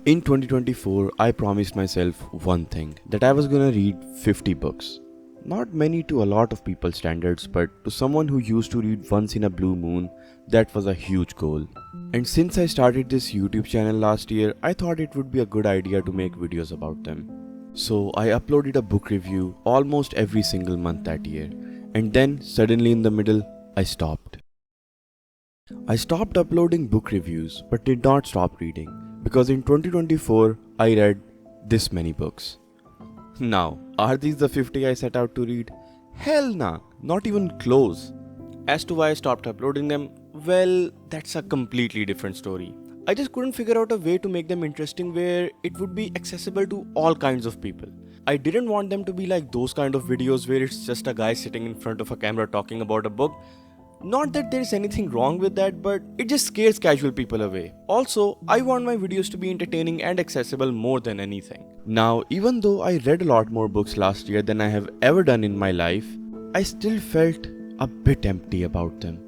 In 2024, I promised myself one thing, that I was gonna read 50 books. Not many to a lot of people's standards, but to someone who used to read once in a blue moon, that was a huge goal. And since I started this YouTube channel last year, I thought it would be a good idea to make videos about them. So I uploaded a book review almost every single month that year. And then, suddenly in the middle, I stopped. I stopped uploading book reviews, but did not stop reading, because in 2024, I read this many books. Now, are these the 50 I set out to read? Hell nah, not even close. As to why I stopped uploading them, well, that's a completely different story. I just couldn't figure out a way to make them interesting where it would be accessible to all kinds of people. I didn't want them to be like those kind of videos where it's just a guy sitting in front of a camera talking about a book. Not that there's anything wrong with that, but it just scares casual people away. Also, I want my videos to be entertaining and accessible more than anything. Now, even though I read a lot more books last year than I have ever done in my life, I still felt a bit empty about them.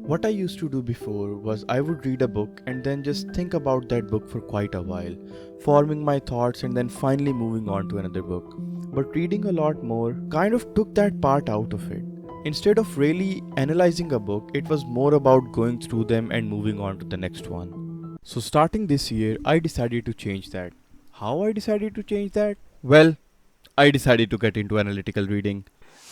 What I used to do before was I would read a book and then just think about that book for quite a while, forming my thoughts and then finally moving on to another book. But reading a lot more kind of took that part out of it. Instead of really analyzing a book, it was more about going through them and moving on to the next one. So starting this year, I decided to change that. How I decided to change that? Well, I decided to get into analytical reading.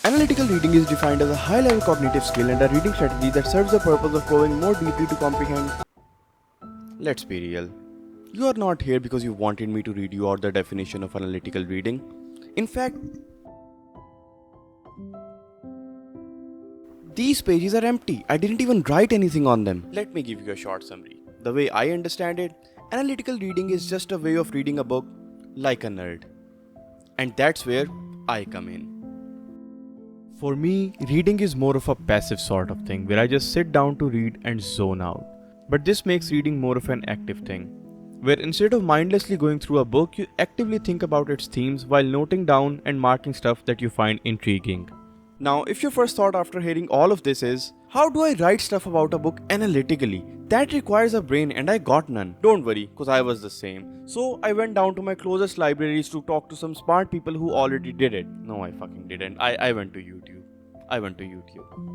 Analytical reading is defined as a high-level cognitive skill and a reading strategy that serves the purpose of going more deeply to comprehend. Let's be real. You are not here because you wanted me to read you out the definition of analytical reading. In fact, these pages are empty. I didn't even write anything on them. Let me give you a short summary. The way I understand it, analytical reading is just a way of reading a book like a nerd. And that's where I come in. For me, reading is more of a passive sort of thing where I just sit down to read and zone out. But this makes reading more of an active thing, where instead of mindlessly going through a book, you actively think about its themes while noting down and marking stuff that you find intriguing. Now, if your first thought after hearing all of this is, how do I write stuff about a book analytically? That requires a brain and I got none. Don't worry, cause I was the same. So I went down to my closest libraries to talk to some smart people who already did it. No, I fucking didn't. I went to YouTube.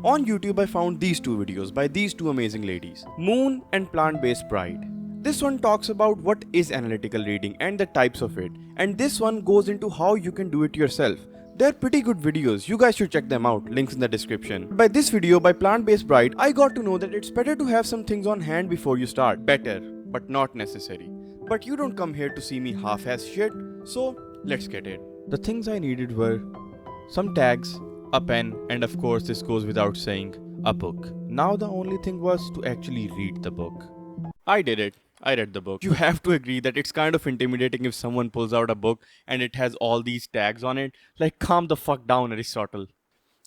On YouTube, I found these two videos by these two amazing ladies, Moon and Plant-Based Bride. This one talks about what is analytical reading and the types of it, and this one goes into how you can do it yourself. They're pretty good videos, you guys should check them out, links in the description. By this video by Plant-Based Bride, I got to know that it's better to have some things on hand before you start. Better, but not necessary. But you don't come here to see me half-ass shit, so let's get it. The things I needed were some tags, a pen, and of course this goes without saying, a book. Now the only thing was to actually read the book. I did it. I read the book. You have to agree that it's kind of intimidating if someone pulls out a book and it has all these tags on it. Like, calm the fuck down, Aristotle.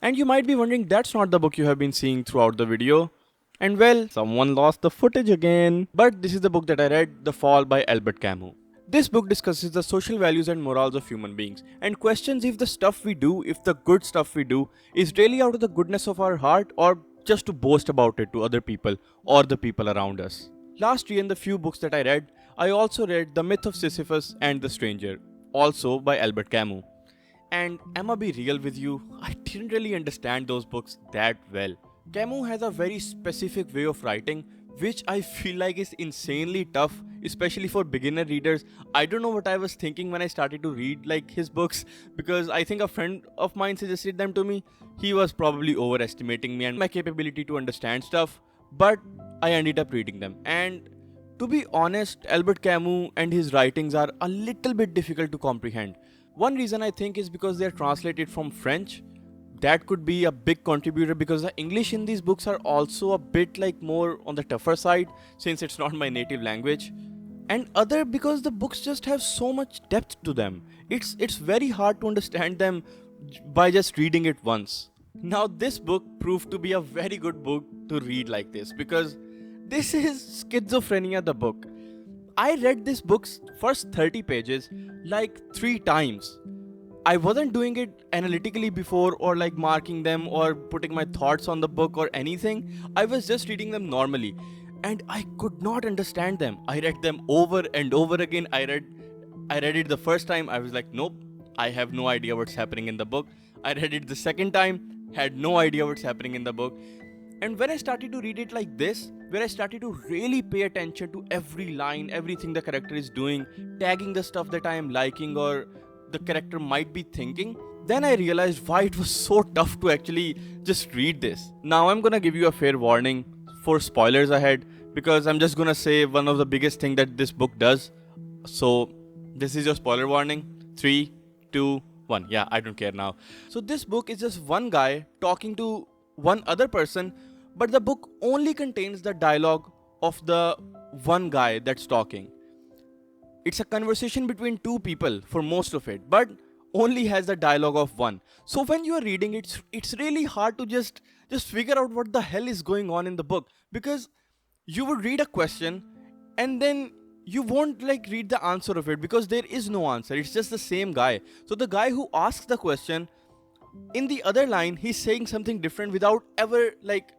And you might be wondering, that's not the book you have been seeing throughout the video. And well, someone lost the footage again. But this is the book that I read, The Fall by Albert Camus. This book discusses the social values and morals of human beings and questions if the stuff we do, if the good stuff we do, is really out of the goodness of our heart or just to boast about it to other people or the people around us. Last year in the few books that I read, I also read The Myth of Sisyphus and The Stranger, also by Albert Camus. And I'ma be real with you, I didn't really understand those books that well. Camus has a very specific way of writing, which I feel like is insanely tough, especially for beginner readers. I don't know what I was thinking when I started to read like his books, because I think a friend of mine suggested them to me. He was probably overestimating me and my capability to understand stuff. But I ended up reading them, and to be honest, Albert Camus and his writings are a little bit difficult to comprehend. One reason I think is because they are translated from French. That could be a big contributor because the English in these books are also a bit like more on the tougher side since it's not my native language. And other because the books just have so much depth to them. It's very hard to understand them by just reading it once. Now this book proved to be a very good book to read like this because this is Schizophrenia the book. I read this book's first 30 pages like 3 times. I wasn't doing it analytically before or like marking them or putting my thoughts on the book or anything. I was just reading them normally. and I could not understand them. I read them over and over again. I read it the first time. I was like, nope, I have no idea what's happening in the book. I read it the second time, had no idea what's happening in the book. And when I started to read it like this, where I started to really pay attention to every line, everything the character is doing, tagging the stuff that I am liking or the character might be thinking, then I realized why it was so tough to actually just read this. Now I'm gonna give you a fair warning for spoilers ahead, because I'm just gonna say one of the biggest thing that this book does. So this is your spoiler warning. 3, 2, 1. Yeah, I don't care now. So this book is just one guy talking to one other person, but the book only contains the dialogue of the one guy that's talking. It's a conversation between two people for most of it, but only has the dialogue of one. So when you are reading it, it's really hard to just figure out what the hell is going on in the book, because you would read a question and then you won't like read the answer of it because there is no answer. It's just the same guy. So the guy who asks the question, in the other line, he's saying something different without ever like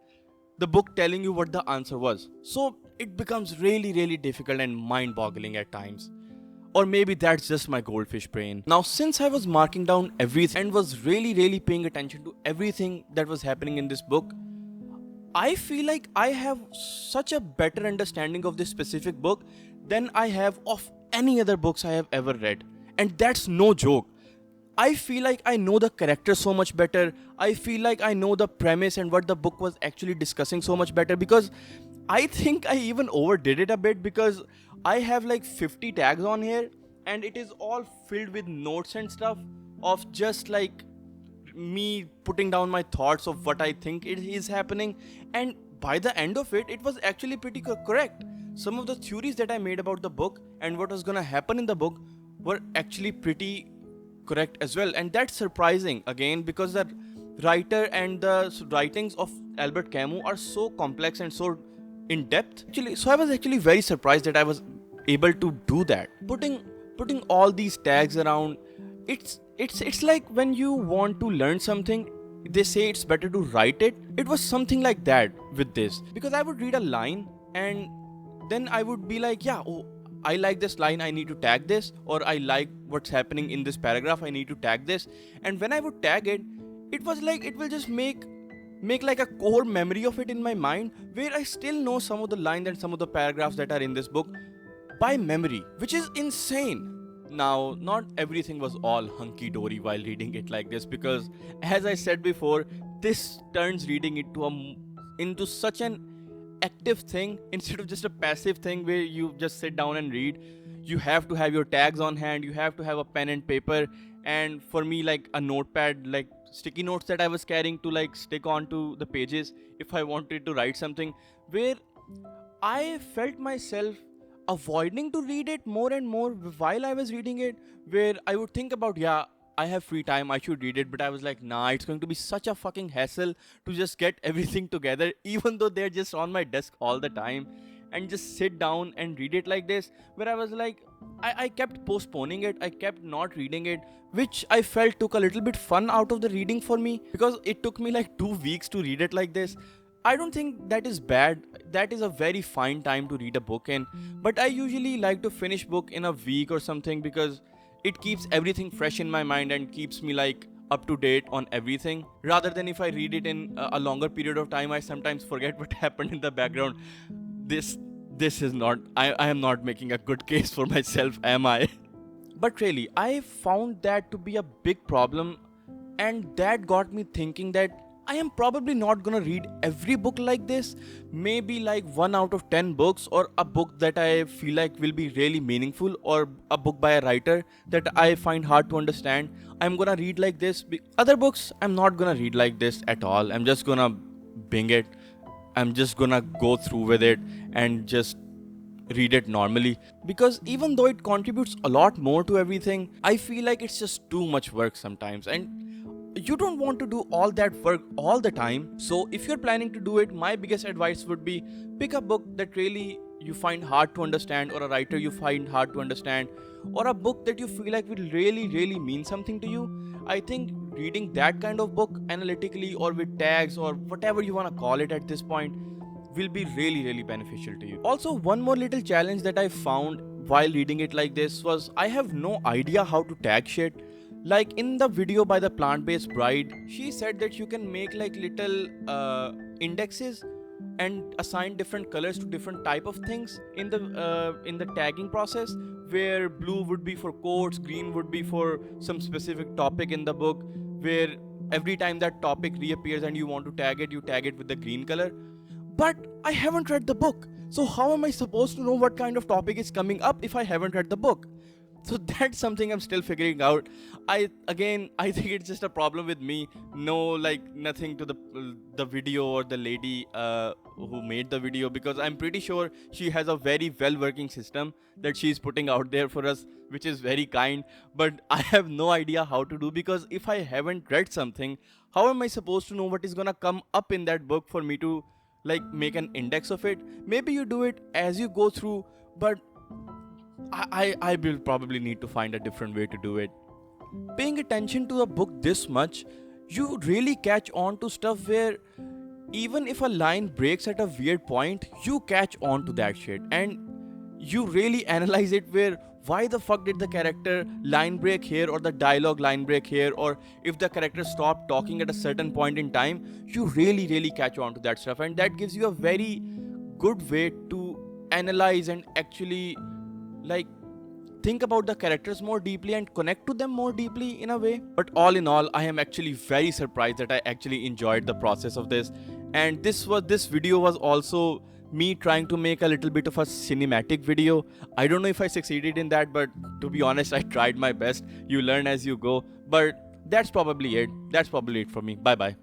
the book telling you what the answer was. So it becomes really, really difficult and mind-boggling at times. Or maybe that's just my goldfish brain. Now, since I was marking down everything and was really, really paying attention to everything that was happening in this book, I feel like I have such a better understanding of this specific book than I have of any other books I have ever read. And that's no joke. I feel like I know the character so much better. I feel like I know the premise and what the book was actually discussing so much better, because I think I even overdid it a bit, because I have like 50 tags on here and it is all filled with notes and stuff of just like me putting down my thoughts of what I think it is happening. And by the end of it, it was actually pretty correct. Some of the theories that I made about the book and what was gonna happen in the book were actually pretty correct as well. And that's surprising again, because the writer and the writings of Albert Camus are so complex and so in depth. Actually, so I was actually very surprised that I was able to do that. Putting all these tags around, it's like when you want to learn something, they say it's better to write it. It was something like that with this, because I would read a line and then I would be like, yeah, oh, I like this line, I need to tag this, or I like what's happening in this paragraph, I need to tag this. And when I would tag it, it was like it will just make like a core memory of it in my mind, where I still know some of the lines and some of the paragraphs that are in this book by memory, which is insane. Now, not everything was all hunky-dory while reading it like this, because as I said before, this turns reading it into such an active thing instead of just a passive thing where you just sit down and read. You have to have your tags on hand, you have to have a pen and paper, and for me, like a notepad, like sticky notes that I was carrying to like stick onto the pages if I wanted to write something, where I felt myself avoiding to read it more and more while I was reading it, where I would think about, yeah, I have free time, I should read it, but I was like, nah, it's going to be such a fucking hassle to just get everything together, even though they're just on my desk all the time, and just sit down and read it like this, where I was like, I kept postponing it, I kept not reading it, which I felt took a little bit fun out of the reading for me, because it took me like 2 weeks to read it like this. I don't think that is bad. That is a very fine time to read a book in. But I usually like to finish book in a week or something, because it keeps everything fresh in my mind and keeps me like up to date on everything. Rather than if I read it in a longer period of time, I sometimes forget what happened in the background. This is not, I am not making a good case for myself, am I? But really, I found that to be a big problem, and that got me thinking that I am probably not gonna read every book like this. Maybe like 1 out of 10 books, or a book that I feel like will be really meaningful, or a book by a writer that I find hard to understand, I'm gonna read like this. Other books, I'm not gonna read like this at all. I'm just gonna bing it. I'm just gonna go through with it and just read it normally, because even though it contributes a lot more to everything, I feel like it's just too much work sometimes, and you don't want to do all that work all the time. So if you're planning to do it, my biggest advice would be pick a book that really you find hard to understand, or a writer you find hard to understand, or a book that you feel like will really mean something to you. I think reading that kind of book analytically, or with tags, or whatever you want to call it at this point, will be really beneficial to you. Also, one more little challenge that I found while reading it like this was I have no idea how to tag shit. Like in the video by the plant-based bride, she said that you can make like little indexes and assign different colors to different type of things in the tagging process, where blue would be for quotes, green would be for some specific topic in the book, where every time that topic reappears and you want to tag it, you tag it with the green color. But I haven't read the book, so how am I supposed to know what kind of topic is coming up if I haven't read the book? So that's something I'm still figuring out. I think it's just a problem with me. No, like nothing to the video or the lady who made the video, because I'm pretty sure she has a very well working system that she's putting out there for us, which is very kind. But I have no idea how to do, because if I haven't read something, how am I supposed to know what is gonna come up in that book for me to like make an index of it? Maybe you do it as you go through, but I will probably need to find a different way to do it. Paying attention to a book this much, you really catch on to stuff where even if a line breaks at a weird point, you catch on to that shit and you really analyze it, where why the fuck did the character line break here, or the dialogue line break here, or if the character stopped talking at a certain point in time. You really catch on to that stuff, and that gives you a very good way to analyze and actually like think about the characters more deeply and connect to them more deeply in a way. But all in all, I am actually very surprised that I actually enjoyed the process of this. And this video was also me trying to make a little bit of a cinematic video. I don't know if I succeeded in that, but to be honest, I tried my best. You learn as you go. But that's probably it. That's probably it for me. Bye bye.